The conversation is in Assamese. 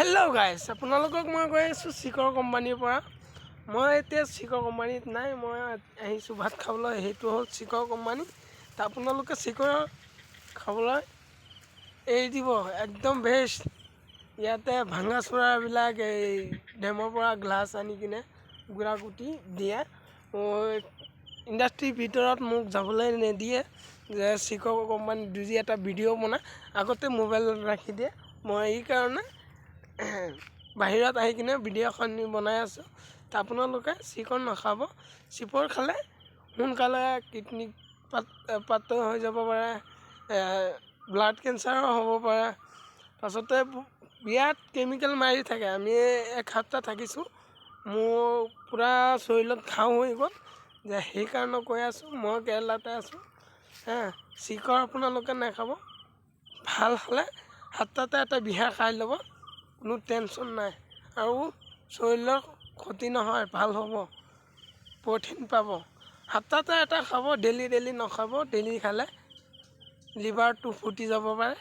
হেল্ল' গাইজ, আপোনালোকক মই গৈ আছোঁ চিকৰ কোম্পানীৰ পৰা। মই এতিয়া চিকৰ কোম্পানীত নাই, মই আহিছোঁ ভাত খাবলৈ। সেইটো হ'ল চিকৰ কোম্পানী। তো আপোনালোকে চিকৰ খাবলৈ এৰি দিব, একদম বেষ্ট। ইয়াতে ভাঙা চোৰাবিলাক এই ডেমৰ পৰা গ্লাছ আনি কিনে গুড়া গুটি দিয়ে। ইণ্ডাষ্ট্ৰীৰ ভিতৰত মোক যাবলৈ নিদিয়ে যে চিকৰ কোম্পানী দুজি এটা ভিডিঅ' বনাই আগতে মোবাইলত ৰাখি দিয়ে। মই এইকাৰণে বাহিৰত আহি কিনে ভিডিঅ'খন বনাই আছোঁ। তো আপোনালোকে চিকন নাখাব। চিপৰ খালে সোনকালে কিডনী পাত হৈ যাব পাৰে, ব্লাড কেঞ্চাৰো হ'ব পাৰে। পাছতে বিৰাট কেমিকেল মাৰি থাকে। আমি 1 সপ্তাহ থাকিছোঁ, মোৰ পূৰা শৰীৰত ঘাও হৈ গ'ল। যে সেইকাৰণে কৈ আছোঁ, মই কেৰেলাতে আছোঁ। চিকৰ আপোনালোকে নাখাব। ভাল হ'লে সপ্তাহতে এটা বিহাৰ খাই ল'ব, কোনো টেনশ্যন নাই। আৰু শৰীৰৰ ক্ষতি নহয়, ভাল হ'ব, প্ৰ'টিন পাব। সপ্তাহতে এটা খাব, ডেইলি নাখাব। ডেইলি খালে লিভাৰটো ফুটি যাব পাৰে।